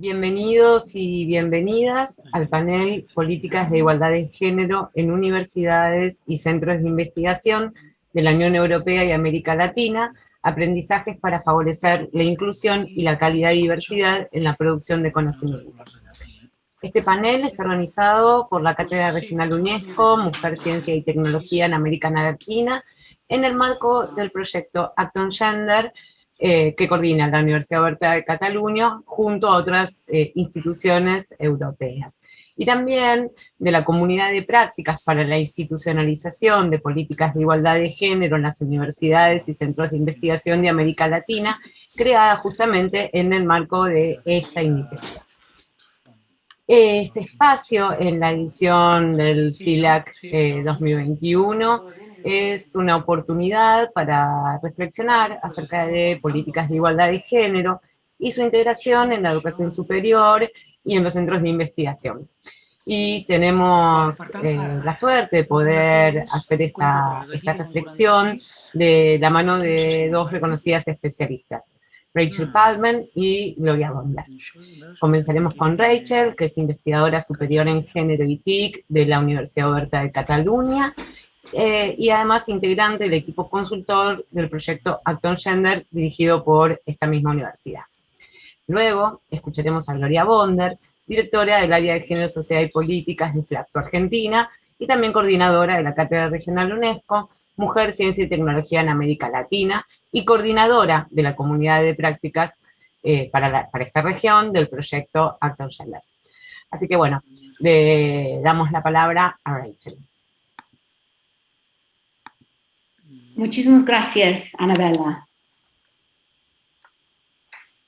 Bienvenidos y bienvenidas al panel Políticas de Igualdad de Género en Universidades y Centros de Investigación de la Unión Europea y América Latina, aprendizajes para favorecer la inclusión y la calidad y diversidad en la producción de conocimientos. Este panel está organizado por la Cátedra Regional UNESCO, Mujer, Ciencia y Tecnología en América Latina, en el marco del proyecto Act Gender, que coordina la Universidad Oberta de Cataluña junto a otras instituciones europeas. Y también de la Comunidad de Prácticas para la Institucionalización de Políticas de Igualdad de Género en las universidades y centros de investigación de América Latina, creada justamente en el marco de esta iniciativa. Este espacio en la edición del CILAC 2021 es una oportunidad para reflexionar acerca de políticas de igualdad de género y su integración en la educación superior y en los centros de investigación. Y tenemos la suerte de poder hacer esta reflexión de la mano de dos reconocidas especialistas, Rachel Palmen y Gloria Bonder. Comenzaremos con Rachel, que es investigadora superior en género y TIC de la Universidad Oberta de Cataluña, y además integrante del equipo consultor del proyecto Act Gender dirigido por esta misma universidad. Luego escucharemos a Gloria Bonder, directora del área de Género, Sociedad y Políticas de Flaxo Argentina, y también coordinadora de la Cátedra Regional UNESCO, Mujer, Ciencia y Tecnología en América Latina, y coordinadora de la Comunidad de Prácticas para esta región del proyecto Act Gender. Así que bueno, le damos la palabra a Rachel. Muchísimas gracias, Anabela.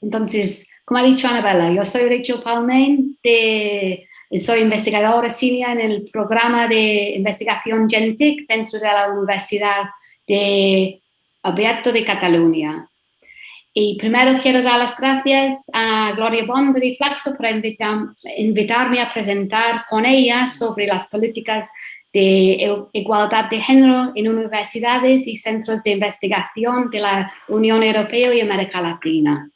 Entonces, como ha dicho Anabela, yo soy Rachel Palmen, soy investigadora senior en el programa de investigación GenTIC dentro de la Universidad Abierta de Cataluña. Y primero quiero dar las gracias a Gloria Bonder y Flaxo por invitarme a presentar con ella sobre las políticas de igualdad de género en universidades y centros de investigación de la Unión Europea y América Latina.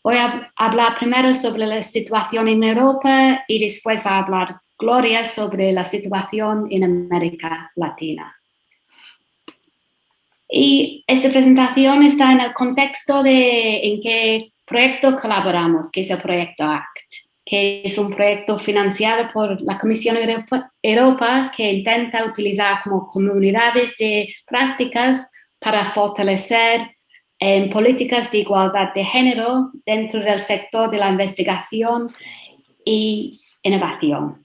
Voy a hablar primero sobre la situación en Europa y después va a hablar Gloria sobre la situación en América Latina. Y esta presentación está en el contexto de en qué proyecto colaboramos, que es el proyecto ACT, que es un proyecto financiado por la Comisión Europea que intenta utilizar como comunidades de prácticas para fortalecer políticas de igualdad de género dentro del sector de la investigación y innovación.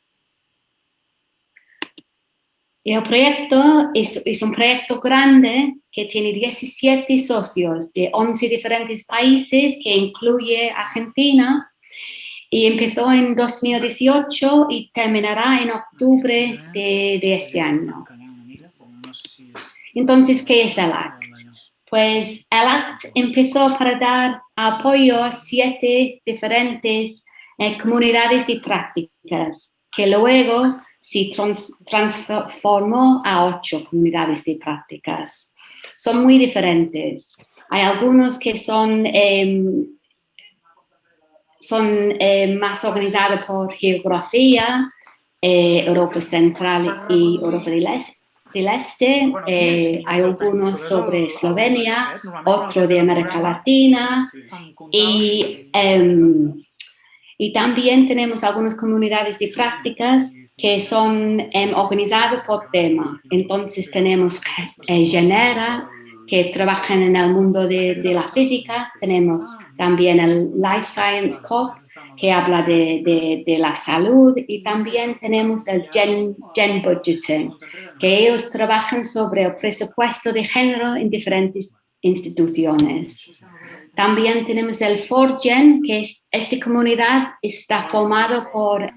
Y el proyecto es un proyecto grande que tiene 17 socios de 11 diferentes países, que incluye Argentina, y empezó en 2018 y terminará en octubre de este año. Entonces, ¿qué es el ACT? Pues el ACT empezó para dar apoyo a 7 diferentes comunidades de prácticas, que luego se transformó a 8 comunidades de prácticas. Son muy diferentes. Hay algunos que son más organizados por geografía, Europa Central y Europa del Este. Hay algunos sobre Eslovenia, otro de América Latina y también tenemos algunas comunidades de prácticas que son organizadas por tema. Entonces tenemos Genera, que trabajan en el mundo de la física. Tenemos también el Life Science Corp, que habla de la salud. Y también tenemos el Gen Budgeting, que ellos trabajan sobre el presupuesto de género en diferentes instituciones. También tenemos el ForGen, que esta comunidad está formada por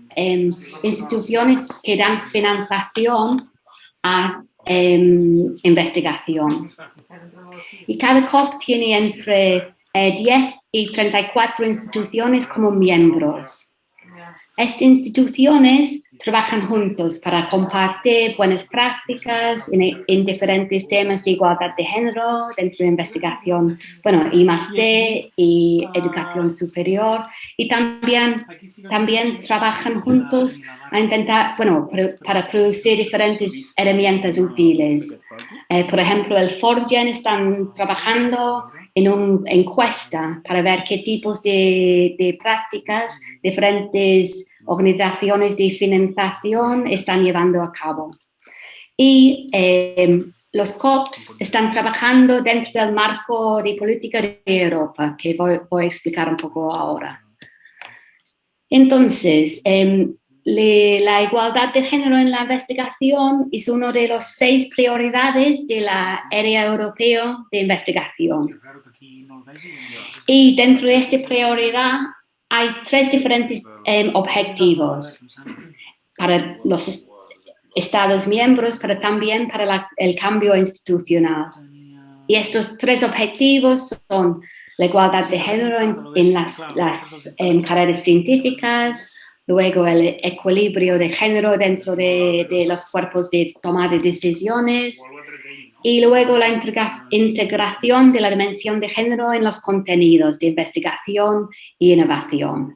instituciones que dan financiación a investigación. Y cada COP tiene entre 10 y 34 instituciones como miembros. Estas instituciones trabajan juntos para compartir buenas prácticas en diferentes temas de igualdad de género dentro de investigación, bueno, I+D y educación superior, y también trabajan juntos a intentar, bueno, para producir diferentes herramientas útiles. Por ejemplo, el FORGEN están trabajando en una encuesta para ver qué tipos de prácticas diferentes organizaciones de financiación están llevando a cabo. Y los COPs están trabajando dentro del marco de política de Europa, que voy a explicar un poco ahora. Entonces, la igualdad de género en la investigación es una de las 6 prioridades de la área europea de investigación. Y dentro de esta prioridad hay 3 diferentes objetivos para los Estados miembros, pero también para el cambio institucional. Y estos 3 objetivos son la igualdad de género en las carreras científicas, luego el equilibrio de género dentro de los cuerpos de toma de decisiones, y luego la integración de la dimensión de género en los contenidos de investigación e innovación.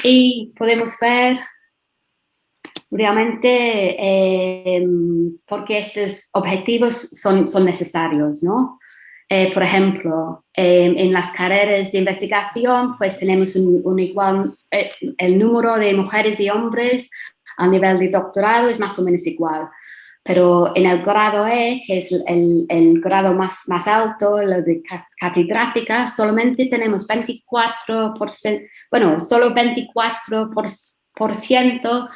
Y podemos ver realmente porque estos objetivos son necesarios, ¿no? Por ejemplo, en las carreras de investigación, pues tenemos un igual, el número de mujeres y hombres al nivel de doctorado es más o menos igual. Pero en el grado E, que es el grado más alto, lo de catedrática, solamente tenemos 24%, bueno, solo 24%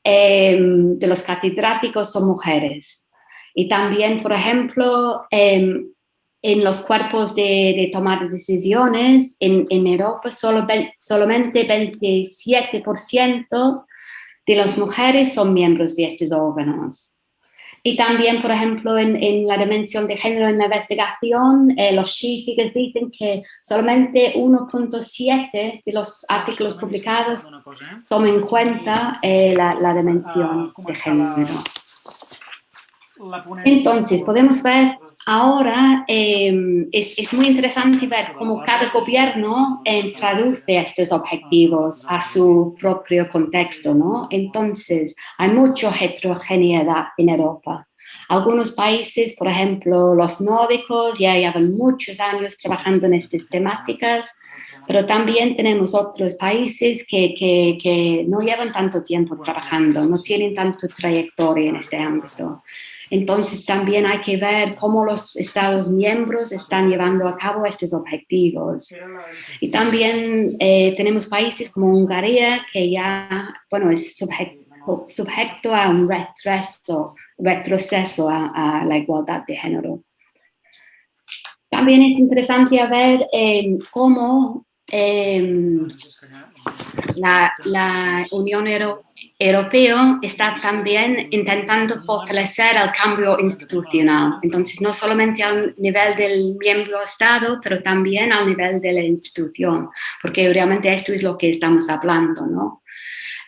de los catedráticos son mujeres. Y también, por ejemplo, en los cuerpos de toma de decisiones en Europa, solamente 27% de las mujeres son miembros de estos órganos. Y también, por ejemplo, en la dimensión de género en la investigación, los científicos dicen que solamente 1.7 de los artículos publicados toman en cuenta la dimensión de género. Entonces, podemos ver ahora, es muy interesante ver cómo cada gobierno traduce estos objetivos a su propio contexto, ¿no? Entonces, hay mucha heterogeneidad en Europa. Algunos países, por ejemplo, los nórdicos, ya llevan muchos años trabajando en estas temáticas, pero también tenemos otros países que no llevan tanto tiempo trabajando, no tienen tanta trayectoria en este ámbito. Entonces también hay que ver cómo los Estados miembros están llevando a cabo estos objetivos. Y también tenemos países como Hungría que ya, bueno, es sujeto a un retroceso a la igualdad de género. También es interesante ver cómo la Unión Europea está también intentando fortalecer el cambio institucional. Entonces, no solamente al nivel del miembro Estado, pero también al nivel de la institución, porque realmente esto es lo que estamos hablando, ¿no?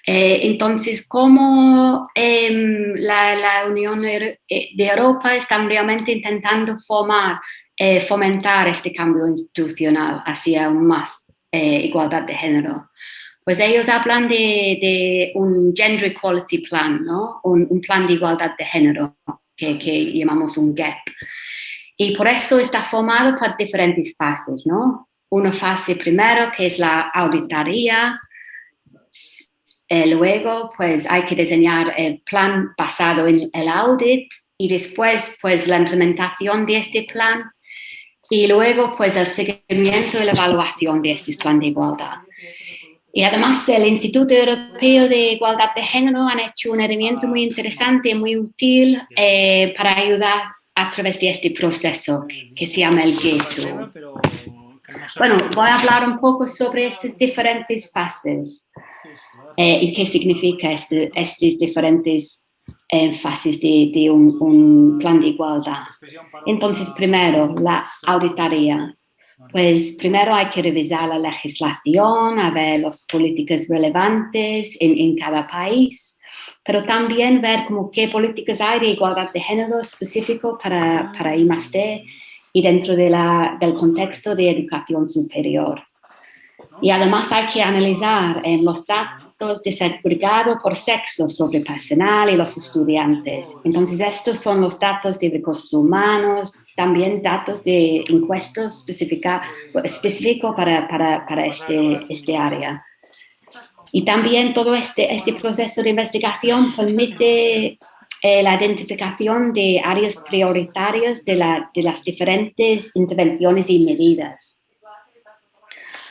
Entonces, cómo la Unión de Europa está realmente intentando fomentar este cambio institucional hacia aún más igualdad de género. Pues ellos hablan de un Gender Equality Plan, ¿no? Un plan de igualdad de género que llamamos un GAP. Y por eso está formado por diferentes fases, ¿no? Una fase primero que es la auditoría. Luego, pues hay que diseñar el plan basado en el audit y después, pues la implementación de este plan y luego, pues el seguimiento y la evaluación de este plan de igualdad. Y además, el Instituto Europeo de Igualdad de Género han hecho un herramienta muy interesante y muy útil para ayudar a través de este proceso que se llama el GETO. Bueno, voy a hablar un poco sobre estas diferentes fases y qué significa estas diferentes fases de un plan de igualdad. Entonces, primero, la auditoría. Pues primero hay que revisar la legislación, a ver las políticas relevantes en cada país, pero también ver como qué políticas hay de igualdad de género específico para I+D y dentro del contexto de educación superior. Y además hay que analizar los datos desagregados por sexo sobre el personal y los estudiantes. Entonces, estos son los datos de recursos humanos, también datos de encuestas específicos para este área. Y también todo este proceso de investigación permite la identificación de áreas prioritarias de las diferentes intervenciones y medidas.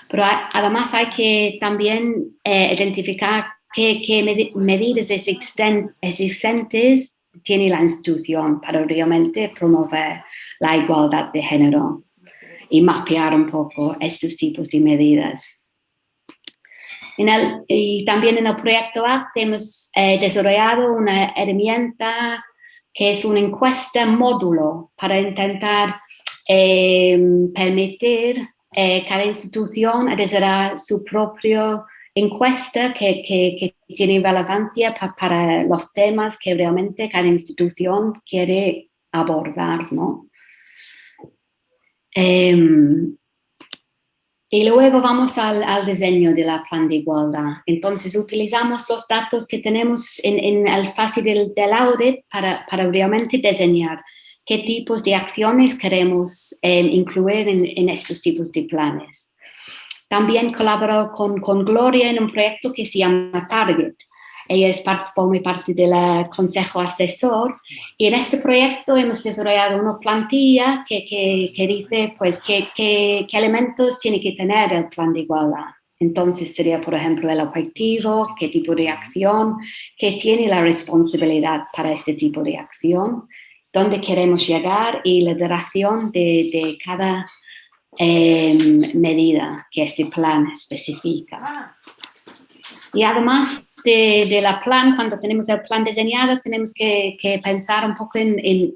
Pero además hay que también identificar qué medidas existentes tiene la institución para realmente promover la igualdad de género y mapear un poco estos tipos de medidas. Y también en el proyecto ACT hemos desarrollado una herramienta que es una encuesta módulo para intentar permitir cada institución a desarrollar su propia encuesta que tiene relevancia para los temas que realmente cada institución quiere abordar, ¿no? Y luego vamos al diseño de la plan de igualdad. Entonces utilizamos los datos que tenemos en la fase del audit para realmente diseñar qué tipos de acciones queremos incluir en estos tipos de planes. También colaboro con Gloria en un proyecto que se llama Target. Ella forma parte del consejo asesor y en este proyecto hemos desarrollado una plantilla que dice pues qué elementos tiene que tener el plan de igualdad. Entonces sería, por ejemplo, el objetivo, qué tipo de acción, qué tiene la responsabilidad para este tipo de acción, dónde queremos llegar y la duración de cada medida que este plan especifica. Y además de la plan, cuando tenemos el plan diseñado, tenemos que pensar un poco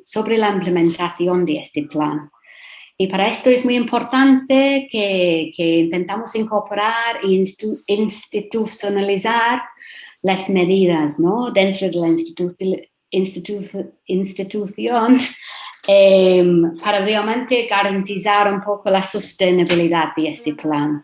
sobre la implementación de este plan. Y para esto es muy importante que intentamos incorporar e institucionalizar las medidas, ¿no? Dentro de la institución para realmente garantizar un poco la sostenibilidad de este plan.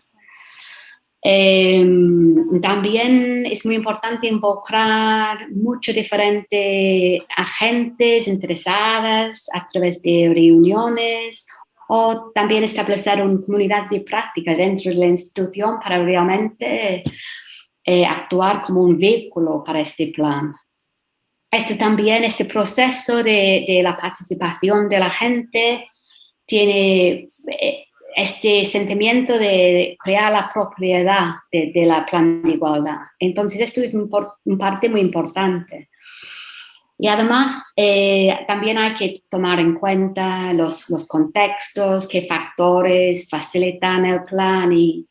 También es muy importante involucrar muchos diferentes agentes interesados a través de reuniones o también establecer una comunidad de práctica dentro de la institución para realmente actuar como un vehículo para este plan. Este proceso de la participación de la gente tiene este sentimiento de crear la propiedad de la plan de igualdad. Entonces, esto es una parte muy importante. Y además, también hay que tomar en cuenta los contextos, qué factores facilitan el plan y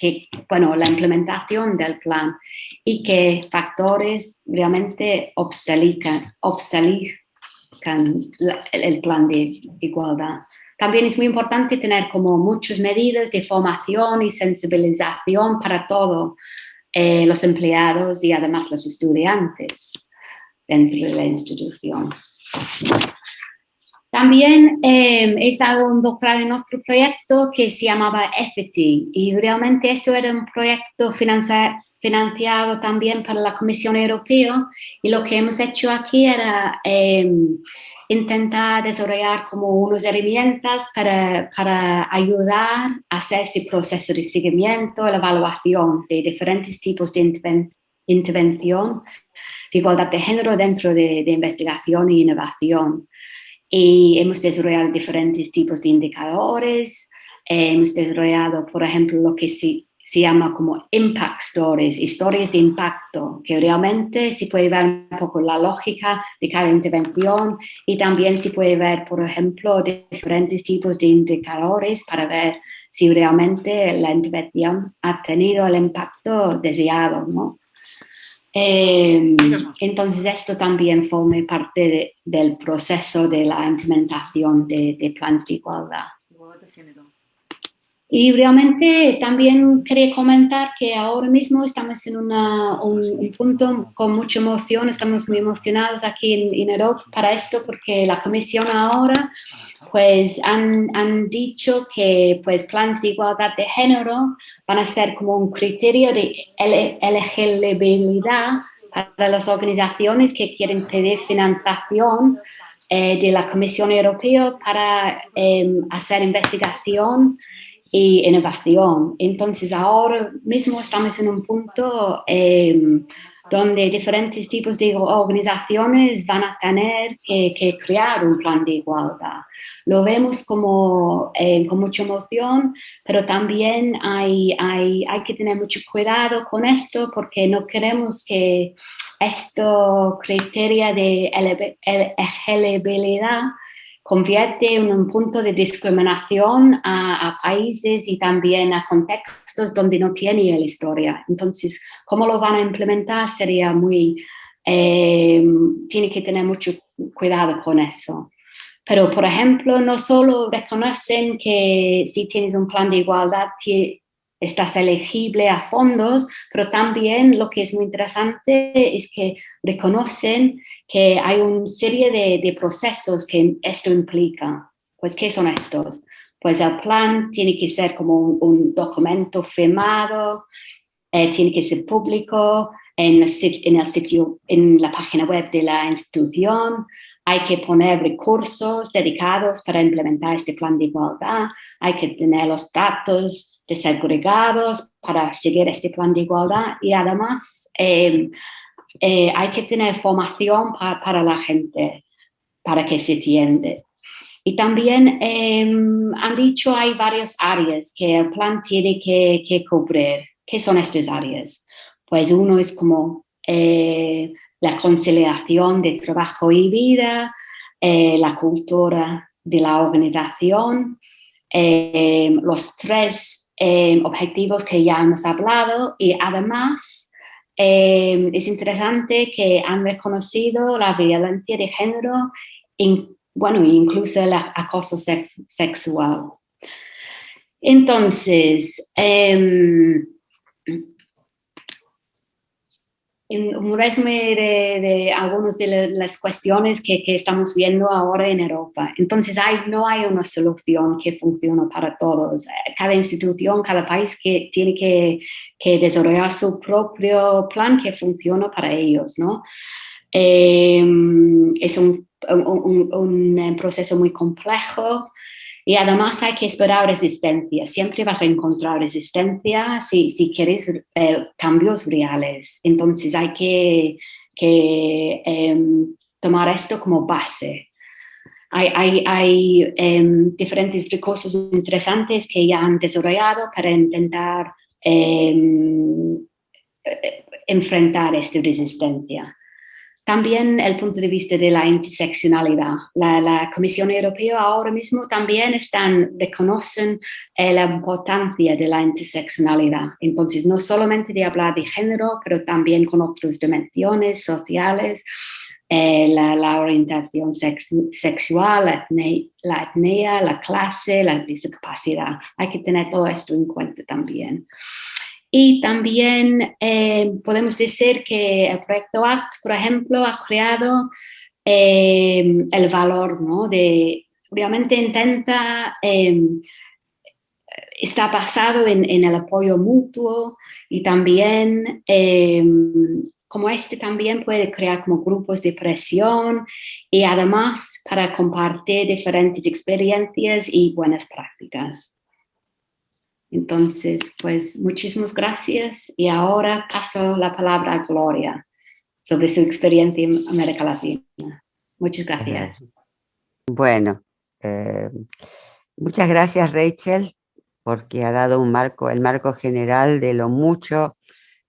la implementación del plan y qué factores realmente obstaculan el plan de igualdad. También es muy importante tener como muchas medidas de formación y sensibilización para todos los empleados y además los estudiantes dentro de la institución. También he estado involucrada en otro proyecto que se llamaba Equity y realmente esto era un proyecto financiado también para la Comisión Europea y lo que hemos hecho aquí era intentar desarrollar como unas herramientas para ayudar a hacer este proceso de seguimiento, la evaluación de diferentes tipos de intervención de igualdad de género dentro de investigación e innovación. Y hemos desarrollado diferentes tipos de indicadores, hemos desarrollado, por ejemplo, lo que se llama como impact stories, historias de impacto, que realmente se puede ver un poco la lógica de cada intervención y también se puede ver, por ejemplo, diferentes tipos de indicadores para ver si realmente la intervención ha tenido el impacto deseado, ¿no? Entonces esto también forma parte del proceso de la implementación de planes de igualdad. Y realmente también quería comentar que ahora mismo estamos en un punto con mucha emoción, estamos muy emocionados aquí en Europa para esto, porque la Comisión ahora pues han dicho que pues planes de igualdad de género van a ser como un criterio de elegibilidad para las organizaciones que quieren pedir financiación de la Comisión Europea para hacer investigación y innovación. Entonces ahora mismo estamos en un punto donde diferentes tipos de organizaciones van a tener que crear un plan de igualdad. Lo vemos como, con mucha emoción, pero también hay que tener mucho cuidado con esto porque no queremos que esto criterio de elegibilidad convierte en un punto de discriminación a países y también a contextos donde no tiene la historia. Entonces, cómo lo van a implementar sería tiene que tener mucho cuidado con eso. Pero, por ejemplo, no solo reconocen que si tienes un plan de igualdad estás elegible a fondos, pero también lo que es muy interesante es que reconocen que hay una serie de procesos que esto implica. Pues, ¿qué son estos? Pues el plan tiene que ser como un documento firmado, tiene que ser público en el sitio, en la página web de la institución. Hay que poner recursos dedicados para implementar este plan de igualdad. Hay que tener los datos desagregados para seguir este plan de igualdad. Y además hay que tener formación para la gente, para que se entienda. Y también han dicho hay varias áreas que el plan tiene que cubrir. ¿Qué son estas áreas? Pues uno es como la conciliación de trabajo y vida, la cultura de la organización, los tres objetivos que ya hemos hablado y además es interesante que han reconocido la violencia de género, bueno, incluso el acoso sexual. Entonces, un resumen de algunas de las cuestiones que estamos viendo ahora en Europa. Entonces, no hay una solución que funcione para todos. Cada institución, cada país que tiene que desarrollar su propio plan que funcione para ellos, ¿no? Es un proceso muy complejo. Y además hay que esperar resistencia. Siempre vas a encontrar resistencia si quieres cambios reales. Entonces hay que tomar esto como base. Hay diferentes recursos interesantes que ya han desarrollado para intentar enfrentar esta resistencia. También el punto de vista de la interseccionalidad. La Comisión Europea ahora mismo también reconocen la importancia de la interseccionalidad. Entonces, no solamente de hablar de género, pero también con otras dimensiones sociales, la orientación sexual, la etnia, la clase, la discapacidad. Hay que tener todo esto en cuenta también. Y también podemos decir que el proyecto ACT, por ejemplo, ha creado el valor, ¿no? Realmente intenta, está basado en el apoyo mutuo y también, como también puede crear como grupos de presión y además para compartir diferentes experiencias y buenas prácticas. Entonces, pues muchísimas gracias y ahora paso la palabra a Gloria sobre su experiencia en América Latina. Muchas gracias. Bueno, muchas gracias Rachel, porque ha dado el marco general de lo mucho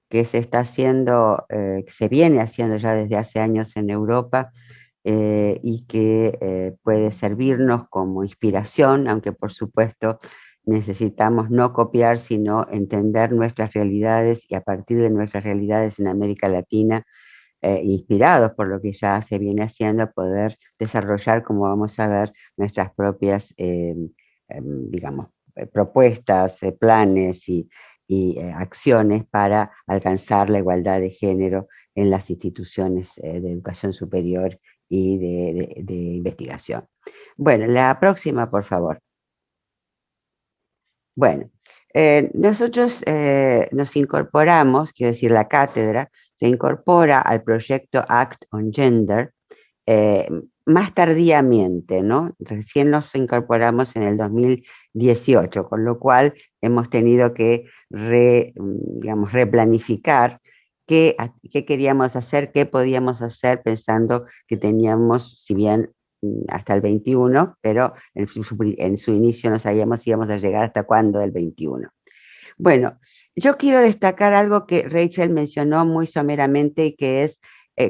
que se está haciendo, que se viene haciendo ya desde hace años en Europa y que puede servirnos como inspiración, aunque por supuesto necesitamos no copiar, sino entender nuestras realidades y a partir de nuestras realidades en América Latina, inspirados por lo que ya se viene haciendo, poder desarrollar, como vamos a ver, nuestras propias, digamos, propuestas, planes y acciones para alcanzar la igualdad de género en las instituciones de educación superior y de investigación. Bueno, la próxima, por favor. Bueno, nosotros nos incorporamos, quiero decir, la cátedra se incorpora al proyecto Act on Gender eh, más tardíamente, ¿no? Recién nos incorporamos en el 2018, con lo cual hemos tenido que digamos, replanificar qué queríamos hacer, qué podíamos hacer, pensando que teníamos, si bien hasta el 21, pero en su inicio no sabíamos si íbamos a llegar hasta cuándo del 21. Bueno, yo quiero destacar algo que Rachel mencionó muy someramente y que es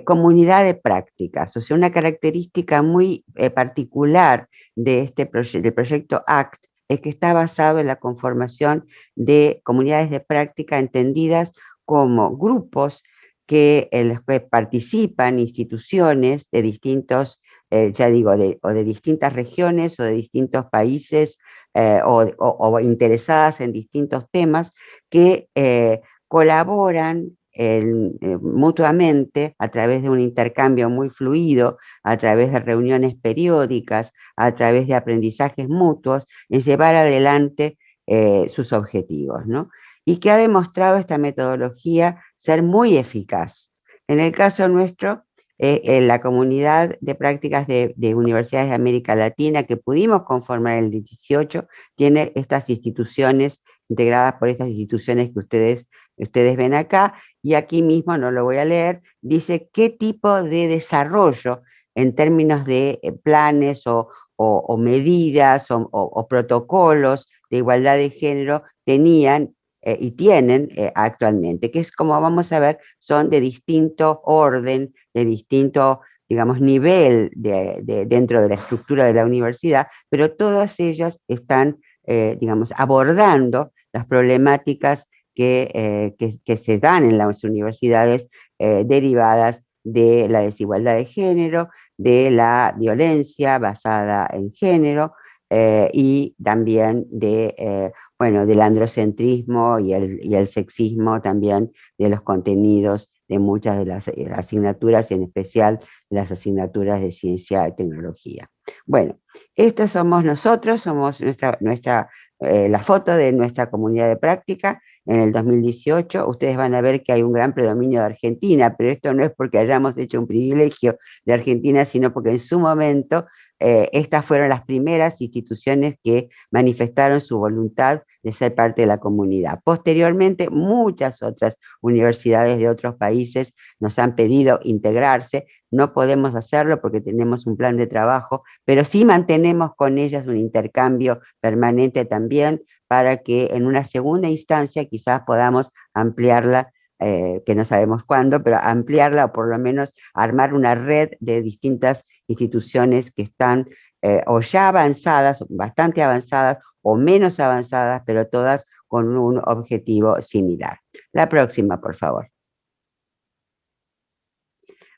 comunidad de prácticas, o sea, una característica muy particular de del proyecto ACT es que está basado en la conformación de comunidades de práctica entendidas como grupos en los que participan instituciones de distintos, ya digo, o de distintas regiones o de distintos países o interesadas en distintos temas que colaboran mutuamente a través de un intercambio muy fluido, a través de reuniones periódicas, a través de aprendizajes mutuos, en llevar adelante sus objetivos, ¿no? Y que ha demostrado esta metodología ser muy eficaz. En el caso nuestro, en la comunidad de prácticas de universidades de América Latina que pudimos conformar en el 18, tiene estas instituciones, integradas por estas instituciones que ustedes ven acá, y aquí mismo, no lo voy a leer, dice qué tipo de desarrollo en términos de planes o medidas o protocolos de igualdad de género tenían y tienen actualmente, que es como vamos a ver, son de distinto orden, de distinto, digamos, nivel dentro de la estructura de la universidad, pero todas ellas están, digamos, abordando las problemáticas que se dan en las universidades derivadas de la desigualdad de género, de la violencia basada en género y también bueno, del androcentrismo y el sexismo también de los contenidos de muchas de las asignaturas, y en especial las asignaturas de ciencia y tecnología. Bueno, estos somos nosotros, somos la foto de nuestra comunidad de práctica en el 2018. Ustedes van a ver que hay un gran predominio de Argentina, pero esto no es porque hayamos hecho un privilegio de Argentina, sino porque en su momento estas fueron las primeras instituciones que manifestaron su voluntad de ser parte de la comunidad. Posteriormente, muchas otras universidades de otros países nos han pedido integrarse. No podemos hacerlo porque tenemos un plan de trabajo, pero sí mantenemos con ellas un intercambio permanente también para que en una segunda instancia quizás podamos ampliarla, que no sabemos cuándo, pero ampliarla o por lo menos armar una red de distintas instituciones que están o ya avanzadas, bastante avanzadas, o menos avanzadas, pero todas con un objetivo similar. La próxima, por favor.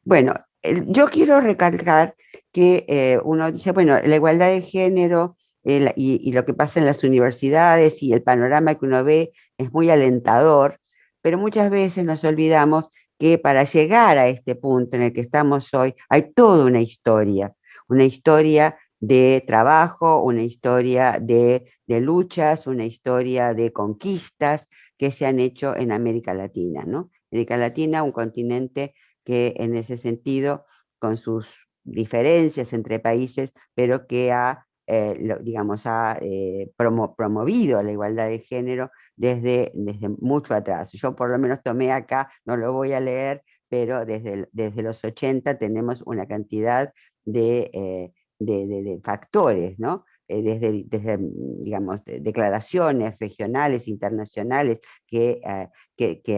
Bueno, yo quiero recalcar que uno dice, bueno, la igualdad de género y lo que pasa en las universidades y el panorama que uno ve es muy alentador, pero muchas veces nos olvidamos que para llegar a este punto en el que estamos hoy hay toda una historia de trabajo, una historia de luchas, una historia de conquistas que se han hecho en América Latina, ¿no? América Latina, un continente que en ese sentido, con sus diferencias entre países, pero que digamos, ha promovido la igualdad de género desde mucho atrás. Yo por lo menos tomé acá, no lo voy a leer, pero desde los 80 tenemos una cantidad de factores, ¿no? Digamos, declaraciones regionales, internacionales, que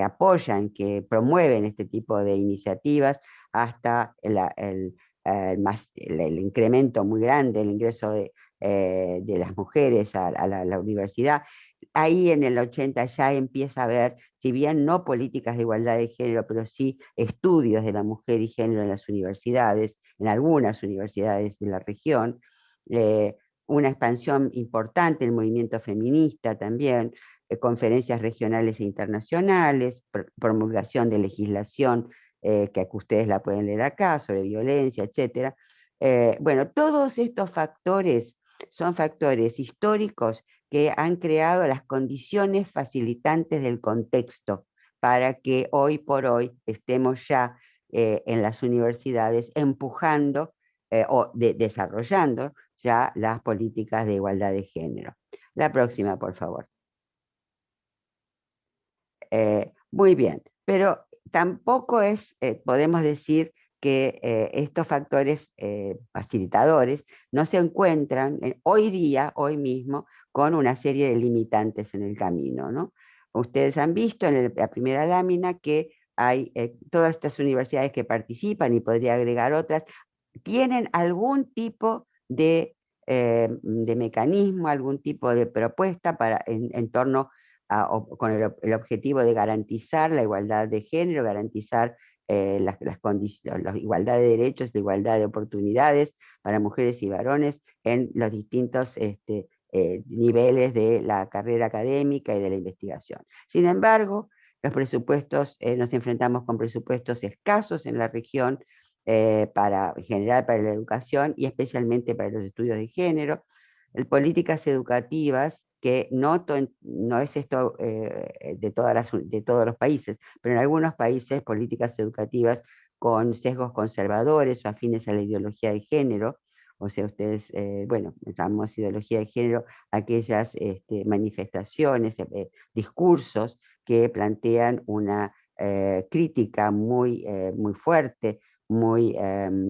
apoyan, que promueven este tipo de iniciativas, hasta el incremento muy grande, el ingreso de las mujeres a la universidad. Ahí en el 80 ya empieza a haber, si bien no políticas de igualdad de género, pero sí estudios de la mujer y género en las universidades, en algunas universidades de la región, una expansión importante del movimiento feminista también, conferencias regionales e internacionales, promulgación de legislación que ustedes la pueden leer acá, sobre violencia, etc. Bueno, todos estos factores son factores históricos que han creado las condiciones facilitantes del contexto para que hoy por hoy estemos ya en las universidades empujando o desarrollando ya las políticas de igualdad de género. La próxima, por favor. Muy bien, pero tampoco podemos decir que estos factores facilitadores no se encuentran hoy día, hoy mismo, con una serie de limitantes en el camino, ¿no? Ustedes han visto en la primera lámina que hay todas estas universidades que participan, y podría agregar otras, tienen algún tipo de mecanismo, algún tipo de propuesta en torno con el objetivo de garantizar la igualdad de género, garantizar la igualdad de derechos, la igualdad de oportunidades para mujeres y varones en los distintos niveles de la carrera académica y de la investigación. Sin embargo, los presupuestos, nos enfrentamos con presupuestos escasos en la región, en general para la educación y especialmente para los estudios de género, políticas educativas que no es esto de todos los países, pero en algunos países políticas educativas con sesgos conservadores o afines a la ideología de género. O sea, ustedes, bueno, llamamos ideología de género aquellas manifestaciones, discursos que plantean una crítica muy fuerte,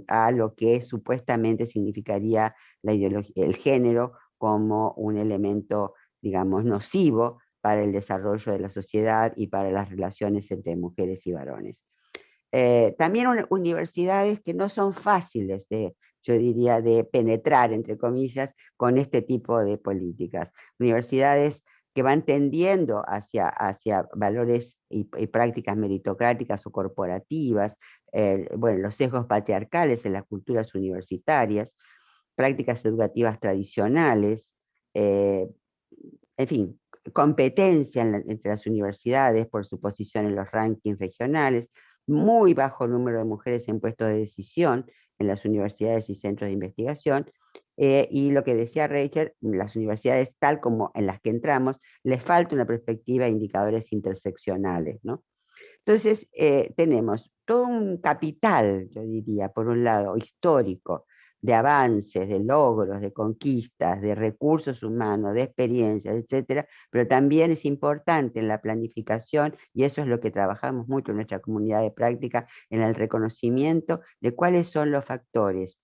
a lo que supuestamente significaría el género como un elemento, digamos, nocivo para el desarrollo de la sociedad y para las relaciones entre mujeres y varones. También universidades que no son fáciles yo diría, de penetrar, entre comillas, con este tipo de políticas. Universidades que van tendiendo hacia valores y prácticas meritocráticas o corporativas, bueno, los sesgos patriarcales en las culturas universitarias, prácticas educativas tradicionales, en fin, competencia entre las universidades por su posición en los rankings regionales, muy bajo número de mujeres en puestos de decisión en las universidades y centros de investigación, y lo que decía Rachel, las universidades tal como en las que entramos, les falta una perspectiva de indicadores interseccionales, ¿no? Entonces, tenemos todo un capital, yo diría, por un lado, histórico, de avances, de logros, de conquistas, de recursos humanos, de experiencias, etcétera, pero también es importante en la planificación, y eso es lo que trabajamos mucho en nuestra comunidad de práctica, en el reconocimiento de cuáles son los factores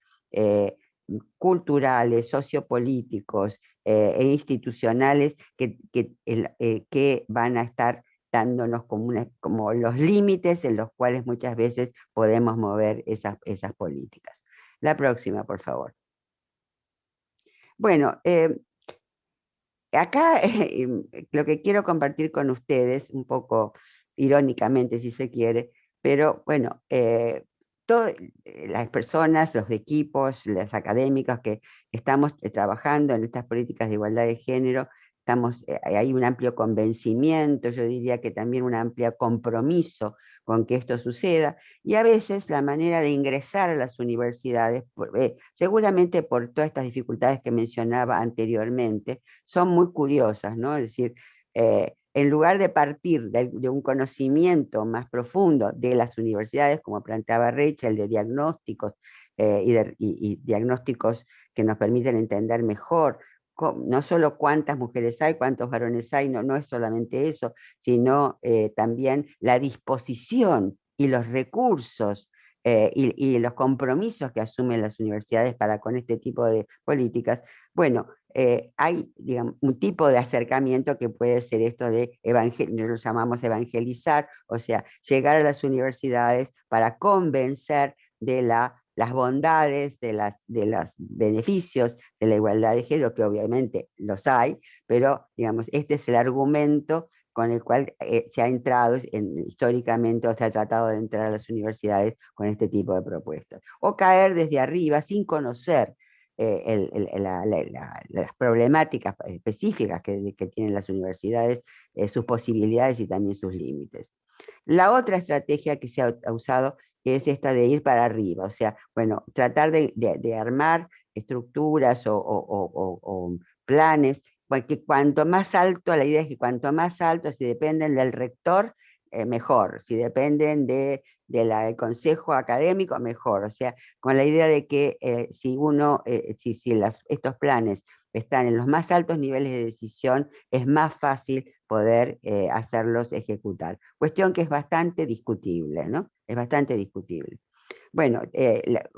culturales, sociopolíticos e institucionales que van a estar dándonos como los límites en los cuales muchas veces podemos mover esas políticas. La próxima, por favor. Bueno, acá lo que quiero compartir con ustedes, un poco irónicamente si se quiere, pero bueno, las personas, los equipos, las académicas que estamos trabajando en estas políticas de igualdad de género, hay un amplio convencimiento, yo diría que también un amplio compromiso con que esto suceda, y a veces la manera de ingresar a las universidades, seguramente por todas estas dificultades que mencionaba anteriormente, son muy curiosas, ¿no? Es decir, en lugar de partir de un conocimiento más profundo de las universidades, como planteaba Rachel, de diagnósticos y diagnósticos que nos permiten entender mejor no solo cuántas mujeres hay, cuántos varones hay, no es solamente eso, sino también la disposición y los recursos y los compromisos que asumen las universidades para con este tipo de políticas. Bueno, hay, digamos, un tipo de acercamiento que puede ser esto de lo llamamos evangelizar, o sea, llegar a las universidades para convencer de las bondades, de los beneficios de la igualdad de género, que obviamente los hay, pero digamos, este es el argumento con el cual se ha entrado históricamente, o se ha tratado de entrar a las universidades con este tipo de propuestas. O caer desde arriba sin conocer las problemáticas específicas que tienen las universidades, sus posibilidades y también sus límites. La otra estrategia que se ha usado es esta de ir para arriba, o sea, bueno, tratar de armar estructuras o planes, porque cuanto más alto, la idea es que cuanto más alto, si dependen del rector, mejor, si dependen del consejo académico, mejor, o sea, con la idea de que si estos planes están en los más altos niveles de decisión, es más fácil poder hacerlos ejecutar. Cuestión que es bastante discutible, ¿no? Es bastante discutible. Bueno,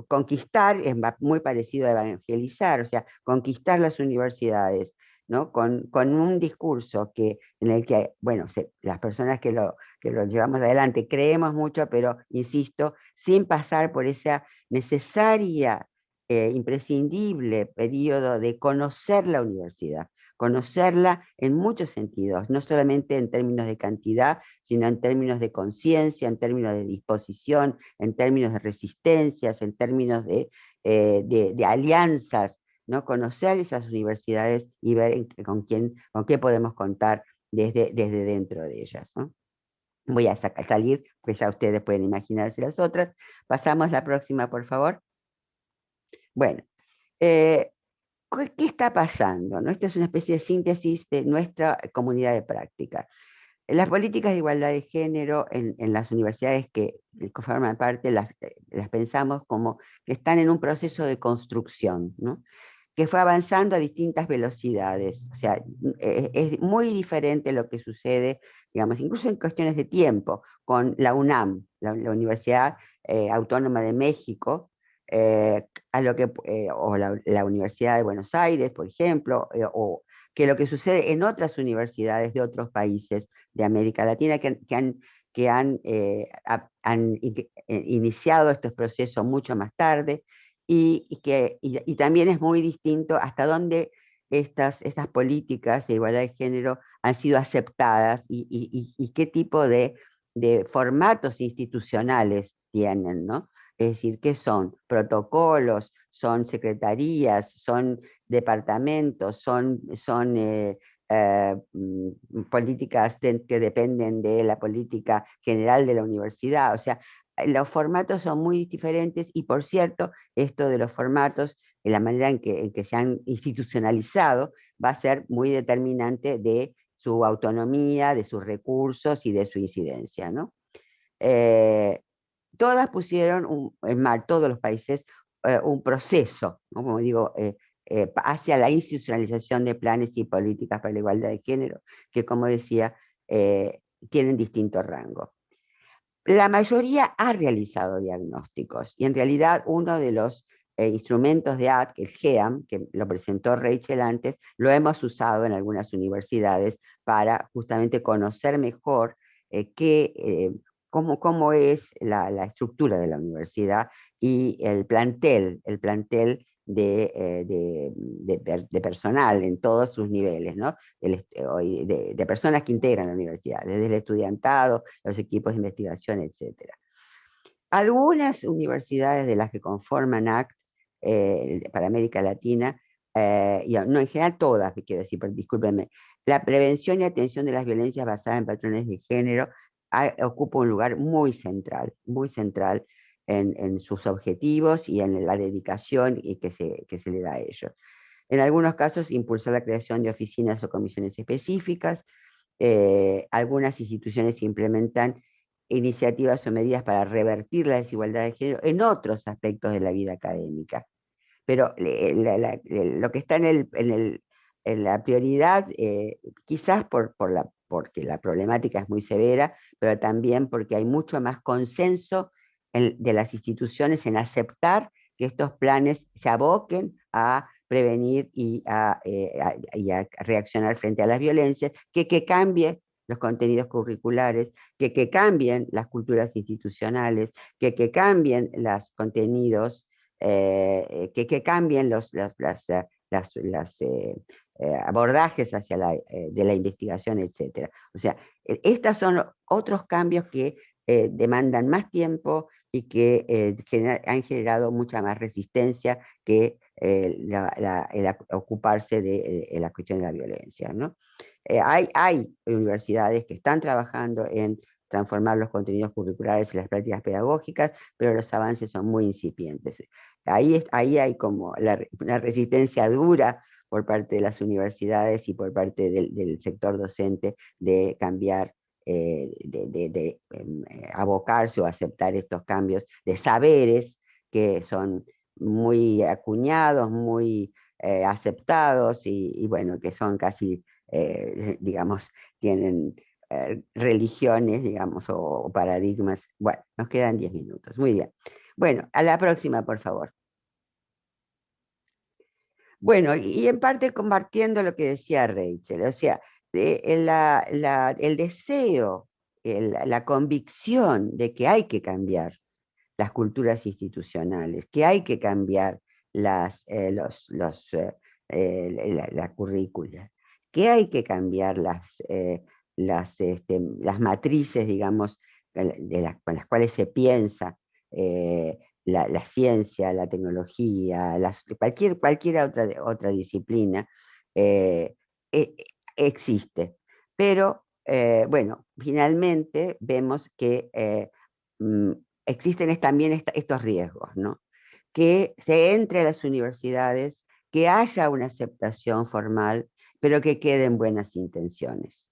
conquistar es muy parecido a evangelizar, o sea, conquistar las universidades, ¿no? Con un discurso en el que, bueno, las personas que lo llevamos adelante creemos mucho, pero, insisto, sin pasar por esa necesaria, imprescindible periodo de conocer la universidad, conocerla en muchos sentidos, no solamente en términos de cantidad, sino en términos de conciencia, en términos de disposición, en términos de resistencias, en términos de alianzas, ¿no? Conocer esas universidades y ver con qué podemos contar desde dentro de ellas, ¿no? Voy a salir, pues ya ustedes pueden imaginarse las otras. Pasamos la próxima, por favor. Bueno, ¿qué está pasando? ¿No? Esta es una especie de síntesis de nuestra comunidad de práctica. Las políticas de igualdad de género en las universidades que forman parte, las pensamos como que están en un proceso de construcción, ¿no? Que fue avanzando a distintas velocidades. O sea, es muy diferente lo que sucede, digamos, incluso en cuestiones de tiempo, con la UNAM, la Universidad Autónoma de México, o la Universidad de Buenos Aires, por ejemplo, o que lo que sucede en otras universidades de otros países de América Latina que han iniciado estos procesos mucho más tarde y también es muy distinto hasta dónde estas políticas de igualdad de género han sido aceptadas y qué tipo de formatos institucionales tienen, ¿no? Es decir, ¿qué son? Protocolos, son secretarías, son departamentos, políticas que dependen de la política general de la universidad. O sea, los formatos son muy diferentes y, por cierto, esto de los formatos, de la manera en que se han institucionalizado, va a ser muy determinante de su autonomía, de sus recursos y de su incidencia, ¿no? Eh, Todas pusieron todos los países, un proceso, ¿no? Como digo, hacia la institucionalización de planes y políticas para la igualdad de género, que como decía, tienen distinto rango. La mayoría ha realizado diagnósticos y en realidad uno de los instrumentos de ADC, el GEAM, que lo presentó Rachel antes, lo hemos usado en algunas universidades para justamente conocer mejor cómo es la estructura de la universidad y el plantel de personal en todos sus niveles, ¿no? De personas que integran la universidad, desde el estudiantado, los equipos de investigación, etc. Algunas universidades de las que conforman ACT para América Latina, y no en general todas, quiero decir, pero discúlpenme, la prevención y atención de las violencias basadas en patrones de género ocupa un lugar muy central en sus objetivos y en la dedicación que se le da a ellos. En algunos casos, impulsó la creación de oficinas o comisiones específicas. Algunas instituciones implementan iniciativas o medidas para revertir la desigualdad de género en otros aspectos de la vida académica. Pero lo que está en la prioridad, quizás porque la problemática es muy severa, pero también porque hay mucho más consenso de las instituciones en aceptar que estos planes se aboquen a prevenir y a reaccionar frente a las violencias, que cambie los contenidos curriculares, que cambien las culturas institucionales, que cambien los contenidos, que cambien los abordajes de la investigación, etc. O sea, estos son otros cambios que demandan más tiempo y que han generado mucha más resistencia que ocuparse de la cuestión de la violencia, ¿no? Hay universidades que están trabajando en transformar los contenidos curriculares y las prácticas pedagógicas, pero los avances son muy incipientes. Ahí hay como una resistencia dura por parte de las universidades y por parte del sector docente de cambiar, abocarse o aceptar estos cambios de saberes que son muy acuñados, muy aceptados y bueno, que son casi, digamos, tienen religiones, digamos, o paradigmas. Bueno, nos quedan 10 minutos. Muy bien. Bueno, a la próxima, por favor. Bueno, y en parte compartiendo lo que decía Rachel, o sea, el deseo, la convicción de que hay que cambiar las culturas institucionales, que hay que cambiar la currícula, que hay que cambiar las matrices, digamos, con las cuales se piensa la ciencia, la tecnología, cualquier otra disciplina, eh, eh, existe. Pero, bueno, finalmente vemos que mm, existen también estos riesgos, ¿no? Que se entre a las universidades, que haya una aceptación formal, pero que queden buenas intenciones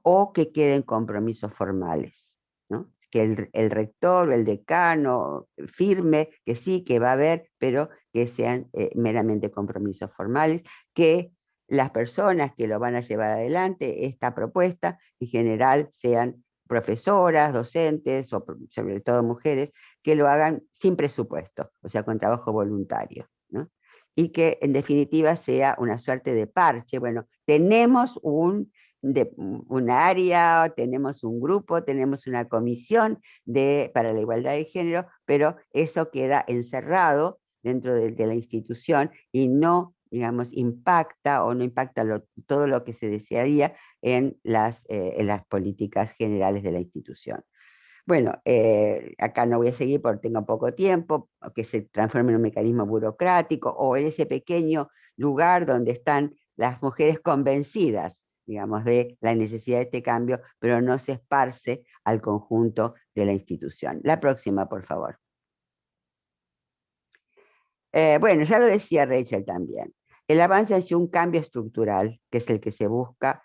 o que queden compromisos formales, ¿no? Que el rector o el decano firme que sí, que va a haber, pero que sean meramente compromisos formales, que las personas que lo van a llevar adelante, esta propuesta, en general sean profesoras, docentes o sobre todo mujeres, que lo hagan sin presupuesto, o sea, con trabajo voluntario, ¿no? Y que en definitiva sea una suerte de parche. Bueno, tenemos un área, tenemos un grupo, tenemos una comisión para la igualdad de género, pero eso queda encerrado dentro de la institución y no, digamos, impacta o no impacta todo lo que se desearía en las políticas generales de la institución. Bueno, acá no voy a seguir porque tengo poco tiempo, que se transforme en un mecanismo burocrático o en ese pequeño lugar donde están las mujeres convencidas, digamos, de la necesidad de este cambio, pero no se esparce al conjunto de la institución. La próxima, por favor. Bueno, ya lo decía Rachel también. El avance hacia un cambio estructural, que es el que se busca,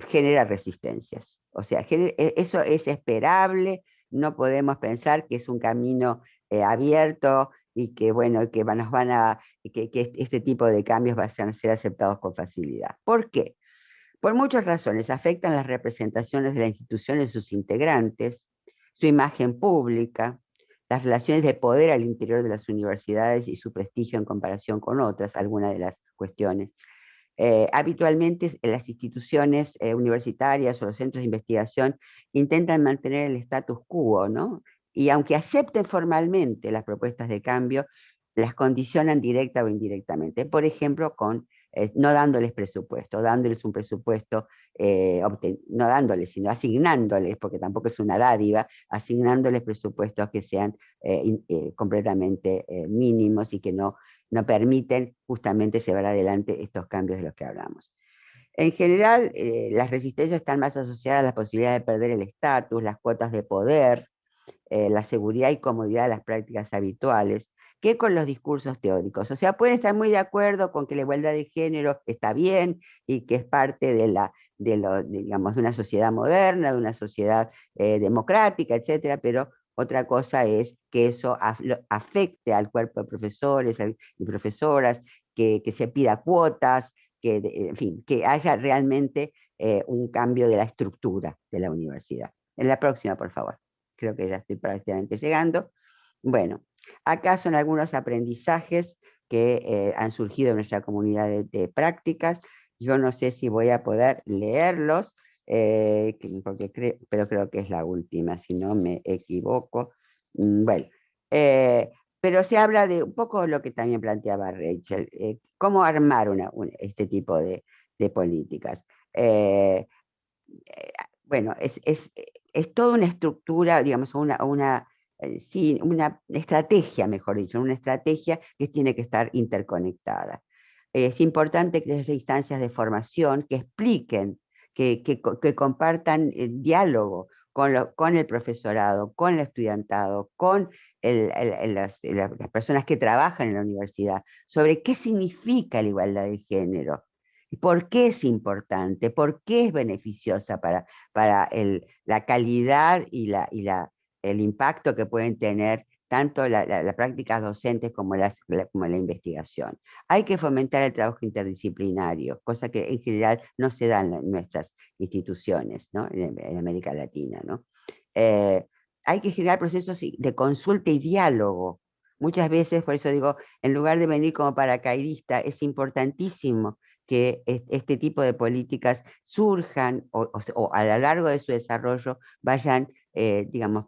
genera resistencias. O sea, eso es esperable, no podemos pensar que es un camino abierto y que, bueno, que este tipo de cambios van a ser aceptados con facilidad. ¿Por qué? Por muchas razones. Afectan las representaciones de la institución en sus integrantes, su imagen pública, las relaciones de poder al interior de las universidades y su prestigio en comparación con otras, algunas de las cuestiones. Habitualmente las instituciones universitarias o los centros de investigación intentan mantener el status quo, ¿no? Y aunque acepten formalmente las propuestas de cambio, las condicionan directa o indirectamente. Por ejemplo, no dándoles presupuesto, dándoles un presupuesto, no dándoles, sino asignándoles, porque tampoco es una dádiva, asignándoles presupuestos que sean completamente mínimos y que no permiten justamente llevar adelante estos cambios de los que hablamos. En general, las resistencias están más asociadas a la posibilidad de perder el estatus, las cuotas de poder, la seguridad y comodidad de las prácticas habituales, que con los discursos teóricos. O sea, pueden estar muy de acuerdo con que la igualdad de género está bien y que es parte digamos, de una sociedad moderna, de una sociedad democrática, etcétera, pero otra cosa es que eso afecte al cuerpo de profesores y profesoras, que se pida cuotas, en fin, que haya realmente un cambio de la estructura de la universidad. En la próxima, por favor. Creo que ya estoy prácticamente llegando. Bueno, acá son algunos aprendizajes que han surgido en nuestra comunidad de prácticas. Yo no sé si voy a poder leerlos, pero creo que es la última, si no me equivoco. Bueno, pero se habla de un poco lo que también planteaba Rachel, cómo armar este tipo de políticas. Bueno, es toda una estructura, digamos, una sí, una estrategia, mejor dicho, una estrategia que tiene que estar interconectada. Es importante que haya instancias de formación que expliquen, que compartan diálogo con el profesorado, con el estudiantado, con las personas que trabajan en la universidad, sobre qué significa la igualdad de género, por qué es importante, por qué es beneficiosa para la calidad el impacto que pueden tener tanto las prácticas docentes como como la investigación. Hay que fomentar el trabajo interdisciplinario, cosa que en general no se da en nuestras instituciones, ¿no? En América Latina, ¿no? Eh, Hay que generar procesos de consulta y diálogo. Muchas veces, por eso digo, en lugar de venir como paracaidista, es importantísimo que este tipo de políticas surjan o a lo largo de su desarrollo vayan, digamos,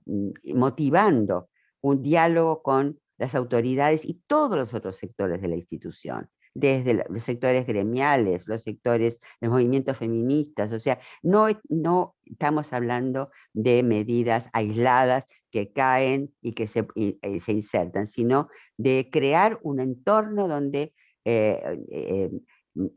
motivando un diálogo con las autoridades y todos los otros sectores de la institución, desde los sectores gremiales, los movimientos feministas, o sea, no estamos hablando de medidas aisladas que caen y que se insertan, sino de crear un entorno donde eh, eh,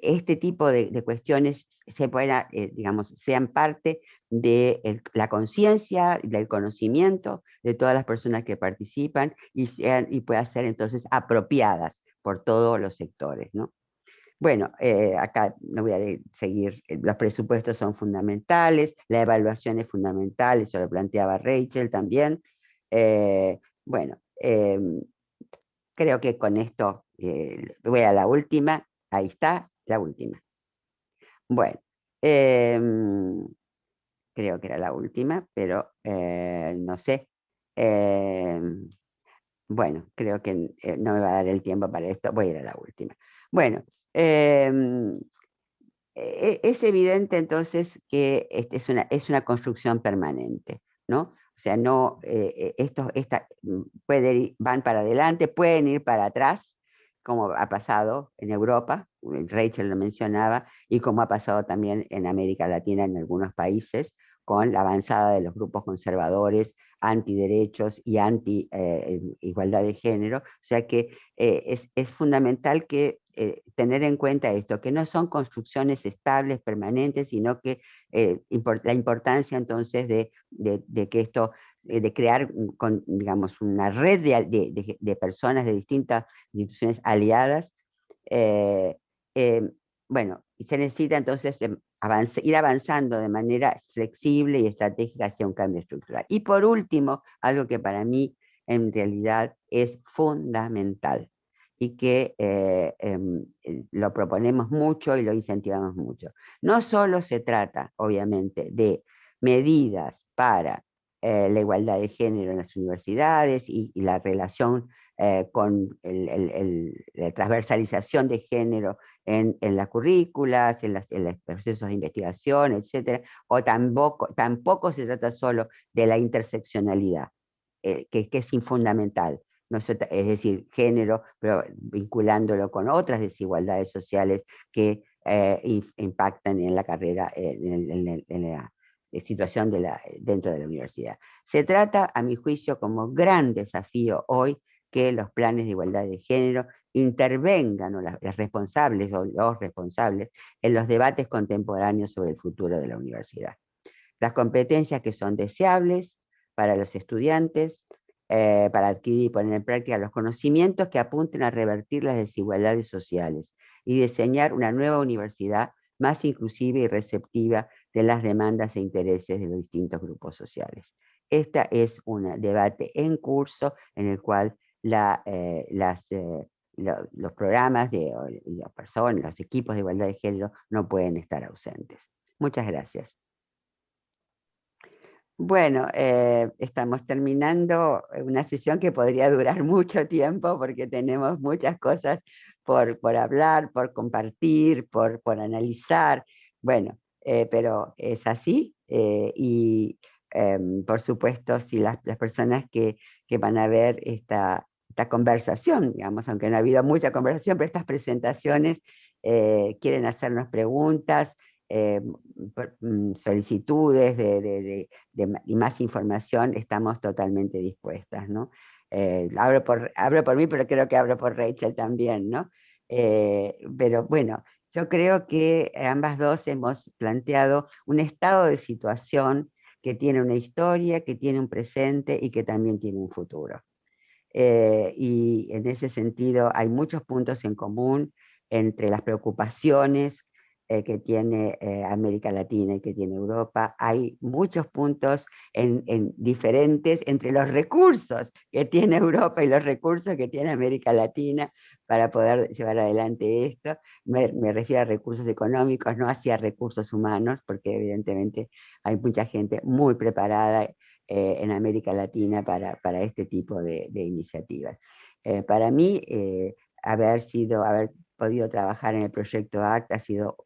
este tipo de cuestiones se puedan, digamos, sean parte de la conciencia, del conocimiento de todas las personas que participan y puedan ser entonces apropiadas por todos los sectores, ¿no? Bueno, acá no voy a seguir, los presupuestos son fundamentales, la evaluación es fundamental, eso lo planteaba Rachel también. Bueno, creo que con esto voy a la última, ahí está, la última. Bueno, creo que era la última, pero no sé. Em, bueno, creo que no me va a dar el tiempo para esto, voy a ir a la última. Bueno, em, es evidente entonces que es una construcción permanente, ¿no? O sea, no, van para adelante, pueden ir para atrás, como ha pasado en Europa, Rachel lo mencionaba, y como ha pasado también en América Latina en algunos países, con la avanzada de los grupos conservadores, antiderechos y anti-igualdad de género. O sea que es fundamental que tener en cuenta esto, que no son construcciones estables, permanentes, sino que la importancia entonces de que esto, de crear, digamos, una red de personas de distintas instituciones aliadas, eh, eh, bueno, y se necesita entonces ir avanzando de manera flexible y estratégica hacia un cambio estructural. Y por último, algo que para mí en realidad es fundamental y que lo proponemos mucho y lo incentivamos mucho. No solo se trata, obviamente, de medidas para la igualdad de género en las universidades y la relación con la transversalización de género en las currículas, en los procesos de investigación, etcétera, o tampoco se trata solo de la interseccionalidad, que es fundamental. No es decir, género, pero vinculándolo con otras desigualdades sociales que impactan en la carrera, en la situación dentro de la universidad. Se trata, a mi juicio, como gran desafío hoy que los planes de igualdad de género intervengan, o las responsables o los responsables, en los debates contemporáneos sobre el futuro de la universidad. Las competencias que son deseables para los estudiantes, para adquirir y poner en práctica los conocimientos que apunten a revertir las desigualdades sociales y diseñar una nueva universidad más inclusiva y receptiva de las demandas e intereses de los distintos grupos sociales. Este es un debate en curso en el cual los programas de las personas, los equipos de igualdad de género no pueden estar ausentes. Muchas gracias. Bueno, estamos terminando una sesión que podría durar mucho tiempo porque tenemos muchas cosas por hablar, por compartir, por analizar. Bueno, pero es así y por supuesto si las personas que van a ver esta conversación, digamos, aunque no ha habido mucha conversación, pero estas presentaciones quieren hacernos preguntas, solicitudes y más información, estamos totalmente dispuestas, ¿no? Hablo por mí, pero creo que hablo por Rachel también, ¿no? Pero bueno, yo creo que ambas dos hemos planteado un estado de situación que tiene una historia, que tiene un presente y que también tiene un futuro. Y en ese sentido hay muchos puntos en común entre las preocupaciones que tiene América Latina y que tiene Europa. Hay muchos puntos en diferentes entre los recursos que tiene Europa y los recursos que tiene América Latina para poder llevar adelante esto. Me refiero a recursos económicos, no hacia recursos humanos, porque evidentemente hay mucha gente muy preparada en América Latina para este tipo de iniciativas. Para mí, haber podido trabajar en el proyecto ACT ha sido,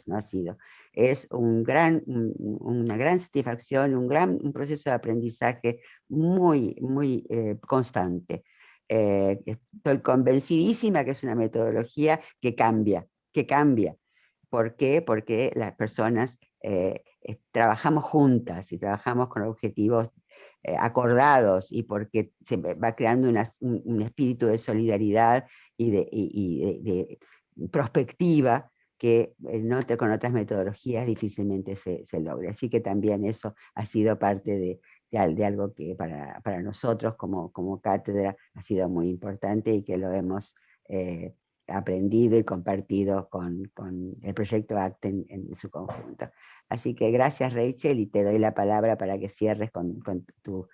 no ha sido, es una gran satisfacción, un proceso de aprendizaje muy constante. Estoy convencidísima que es una metodología que cambia, que cambia. ¿Por qué? Porque las personas trabajamos juntas y trabajamos con objetivos acordados y porque se va creando un espíritu de solidaridad y de prospectiva que con otras metodologías difícilmente se logra. Así que también eso ha sido parte de algo que para nosotros como cátedra ha sido muy importante y que lo hemos aprendido y compartido con el proyecto ACT en su conjunto. Así que gracias, Rachel, y te doy la palabra para que cierres con tu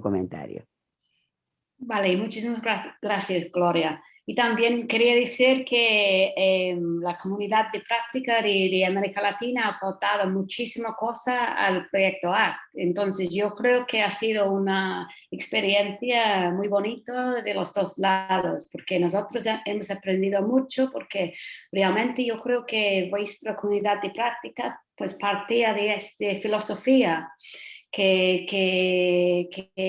comentario. Vale, muchísimas gracias, Gloria. Y también quería decir que la comunidad de práctica de América Latina ha aportado muchísima cosa al proyecto ACT. Entonces, yo creo que ha sido una experiencia muy bonita de los dos lados, porque nosotros hemos aprendido mucho, porque realmente yo creo que vuestra comunidad de práctica pues partía de esta filosofía que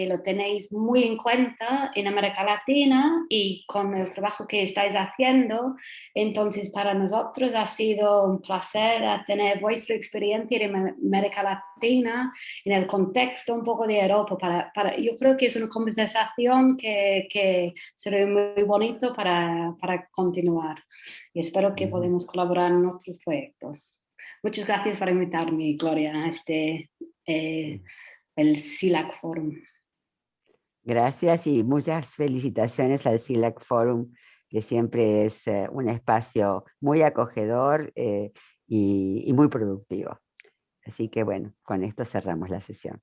lo tenéis muy en cuenta en América Latina y con el trabajo que estáis haciendo. Entonces, para nosotros ha sido un placer tener vuestra experiencia en América Latina en el contexto un poco de Europa. Yo creo que es una conversación que será muy bonito para continuar y espero que podamos colaborar en otros proyectos. Muchas gracias por invitarme, Gloria, a el SILAC Forum. Gracias y muchas felicitaciones al SILAC Forum, que siempre es un espacio muy acogedor y muy productivo. Así que bueno, con esto cerramos la sesión.